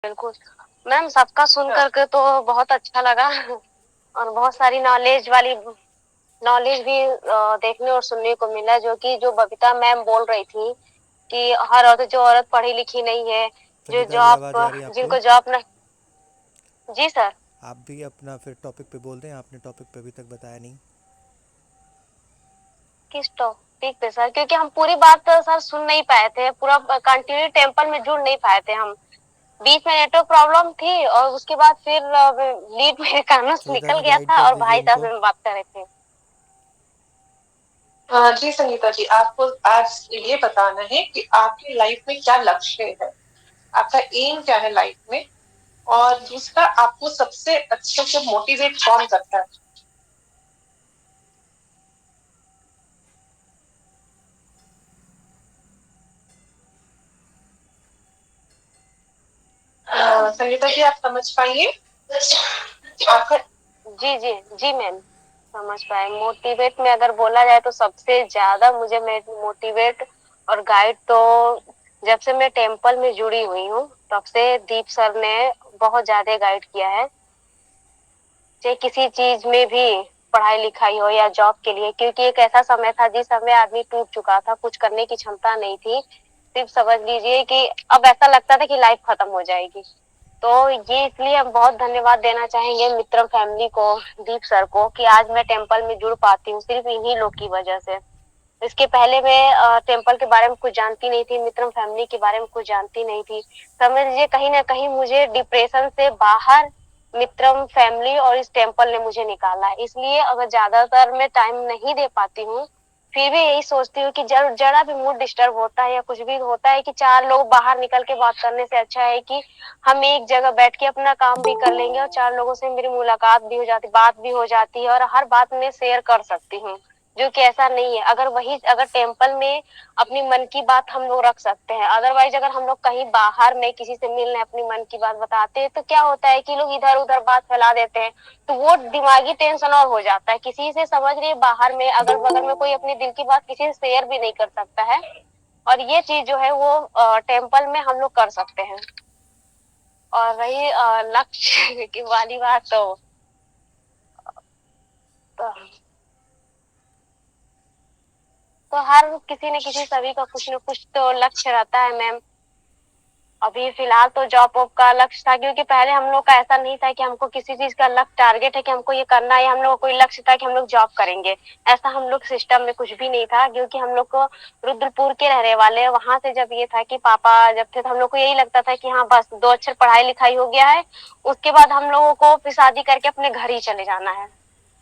बिल्कुल। मैम सबका सुन कर के तो बहुत अच्छा लगा और बहुत सारी नॉलेज भी देखने और सुनने को मिला, जो कि जो बबीता मैम बोल रही थी कि हर औरत जो औरत पढ़ी लिखी नहीं है, जो संगीता जी, आवाज़ आ जॉब रही है आपको? जिनको जॉब नहीं। जी सर। आप भी अपना फिर टॉपिक पे बोल दें, आपने टॉपिक पे अभी तक बताया नहीं। किस टॉपिक पे सर? क्योंकि हम पूरी बात तो सर सुन नहीं पाए थे, पूरा कंटिन्यू टेम्पल में जुड़ नहीं पाए थे हम। बीच में नेटवर्क प्रॉब्लम थी और उसके बाद फिर लीड मेरे कानों से संगीता निकल जी, गया गाइड था कर और दीजिए भाई साहब इनको। से बात कर रहे थे। जी संगीता जी, आपको आज ये बताना है कि आपकी लाइफ में क्या लक्ष्य है, आपका एम क्या है लाइफ में, और दूसरा आपको सबसे अच्छे से मोटिवेट कौन करता है। संगीता जी, आप समझ पाएंगे आपका। जी जी। जी मैम, समझ पाए। मोटिवेट में अगर बोला जाए तो सबसे ज्यादा मुझे मोटिवेट और गाइड तो जब से मैं टेम्पल में जुड़ी हुई हूँ तब से दीप सर ने बहुत ज्यादा गाइड किया है। चाहे किसी चीज में भी, पढ़ाई लिखाई हो या जॉब के लिए, क्योंकि एक ऐसा समय था जिस समय आदमी टूट चुका था, कुछ करने की क्षमता नहीं थी। सिर्फ समझ लीजिए कि अब ऐसा लगता था कि लाइफ खत्म हो जाएगी। तो ये इसलिए हम बहुत धन्यवाद देना चाहेंगे मित्रम फैमिली को, दीप सर को, कि आज मैं टेम्पल में जुड़ पाती हूँ सिर्फ इन्हीं लोग की वजह से। इसके पहले मैं टेम्पल के बारे में कुछ जानती नहीं थी, मित्रम फैमिली के बारे में कुछ जानती नहीं थी। समझ लीजिए कहीं ना कहीं मुझे डिप्रेशन से बाहर मित्रम फैमिली और इस टेम्पल ने मुझे निकाला है। इसलिए अगर ज्यादातर मैं टाइम नहीं दे पाती हूँ, फिर भी यही सोचती हूँ कि जरा भी मूड डिस्टर्ब होता है या कुछ भी होता है, कि चार लोग बाहर निकल के बात करने से अच्छा है कि हम एक जगह बैठ के अपना काम भी कर लेंगे और चार लोगों से मेरी मुलाकात भी हो जाती, बात भी हो जाती है और हर बात में शेयर कर सकती हूँ। जो कि ऐसा नहीं है। अगर टेम्पल में अपनी मन की बात हम लोग रख सकते हैं, अदरवाइज अगर हम लोग कहीं बाहर में किसी से मिलने अपनी मन की बात बताते हैं तो क्या होता है कि लोग इधर उधर बात फैला देते हैं, तो वो दिमागी टेंशन और हो जाता है। किसी से समझ रही बाहर में अगल बगल में कोई अपनी दिल की बात किसी से शेयर भी नहीं कर सकता है। और ये चीज जो है वो टेम्पल में हम लोग कर सकते हैं। और रही लक्ष्य की वाली बात, तो हर किसी न किसी सभी का कुछ न कुछ तो लक्ष्य रहता है मैम। अभी फिलहाल तो जॉब वॉब का लक्ष्य था, क्योंकि पहले हम लोग का ऐसा नहीं था कि हमको किसी चीज का लक्ष्य टारगेट है कि हमको ये करना है, हम लोग का कोई लक्ष्य था कि हम लोग जॉब करेंगे। ऐसा हम लोग सिस्टम में कुछ भी नहीं था, क्योंकि हम लोग को रुद्रपुर के रहने वाले हैं। वहां से जब ये था कि पापा जब थे तो हम लोग को यही लगता था कि हाँ बस दो अक्षर पढ़ाई लिखाई हो गया है, उसके बाद हम लोगों को फिर शादी करके अपने घर ही चले जाना है।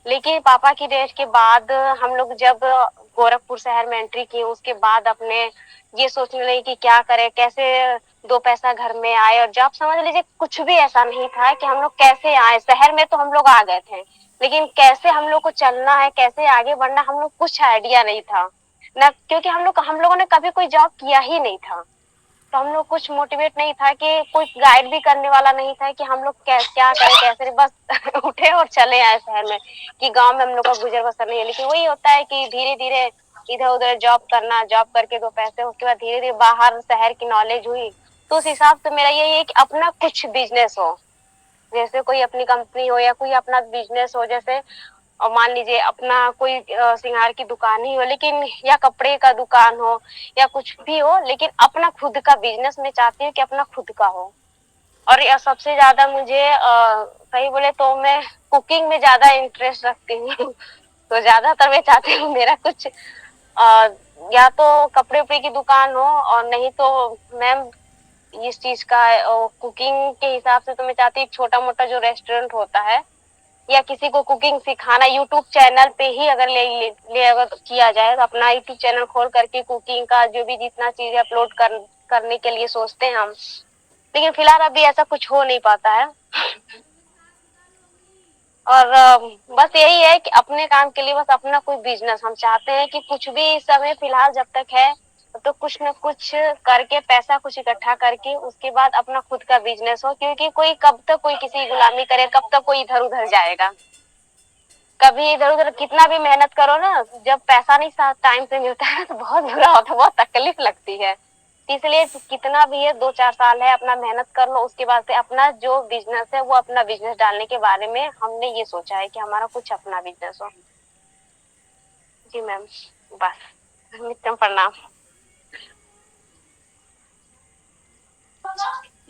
लेकिन पापा की डेथ के बाद हम लोग जब गोरखपुर शहर में एंट्री की, उसके बाद अपने ये सोचने लगे कि क्या करें, कैसे दो पैसा घर में आए। और जॉब समझ लीजिए कुछ भी ऐसा नहीं था कि हम लोग कैसे आए। शहर में तो हम लोग आ गए थे, लेकिन कैसे हम लोग को चलना है, कैसे आगे बढ़ना, हम लोग कुछ आइडिया नहीं था ना, क्योंकि हम लोगों ने कभी कोई जॉब किया ही नहीं था। तो हम लोग कुछ मोटिवेट नहीं था, कि कोई गाइड भी करने वाला नहीं था कि हम लोग क्या करें कैसे, बस उठे और चले आए शहर में, कि गांव में हम लोग का गुजर बसर नहीं है। लेकिन वही होता है कि धीरे धीरे इधर उधर जॉब करना, जॉब करके दो पैसे, उसके बाद धीरे धीरे बाहर शहर की नॉलेज हुई। तो उस हिसाब से मेरा यही है कि अपना कुछ बिजनेस हो, जैसे कोई अपनी कंपनी हो या कोई अपना बिजनेस हो। जैसे और मान लीजिए अपना कोई श्रृंगार की दुकान ही हो, लेकिन या कपड़े का दुकान हो या कुछ भी हो, लेकिन अपना खुद का बिजनेस मैं चाहती हूँ कि अपना खुद का हो। और यह सबसे ज्यादा मुझे सही बोले तो मैं कुकिंग में ज्यादा इंटरेस्ट रखती हूँ तो ज्यादातर मैं चाहती हूँ मेरा कुछ या तो कपड़े उपड़े की दुकान हो, और नहीं तो मैम इस चीज का कुकिंग के हिसाब से तो मैं चाहती हूँ एक छोटा मोटा जो रेस्टोरेंट होता है, या किसी को कुकिंग सिखाना यूट्यूब चैनल पे ही अगर ले अगर किया जाए, तो अपना यूट्यूब चैनल खोल करके कुकिंग का जो भी जितना चीज अपलोड करने के लिए सोचते हैं हम। लेकिन फिलहाल अभी ऐसा कुछ हो नहीं पाता है। और बस यही है कि अपने काम के लिए बस अपना कोई बिजनेस हम चाहते हैं, कि कुछ भी इस समय फिलहाल जब तक है तो कुछ न कुछ करके पैसा कुछ इकट्ठा करके उसके बाद अपना खुद का बिजनेस हो, क्योंकि कोई कब तक कोई किसी की गुलामी करे, कब तक कोई इधर उधर जाएगा। कभी इधर उधर कितना भी मेहनत करो ना, जब पैसा नहीं साथ टाइम से मिलता है तो बहुत बुरा होता है, बहुत तकलीफ लगती है। इसलिए कितना भी है 2-4 साल है, अपना मेहनत कर लो, उसके बाद से अपना जो बिजनेस है वो अपना बिजनेस डालने के बारे में हमने ये सोचा है कि हमारा कुछ अपना बिजनेस हो। जी मैम, बस। मित्रम प्रणाम।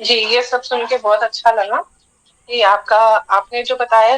जी, ये सब सुन के बहुत अच्छा लगा कि आपने जो बताया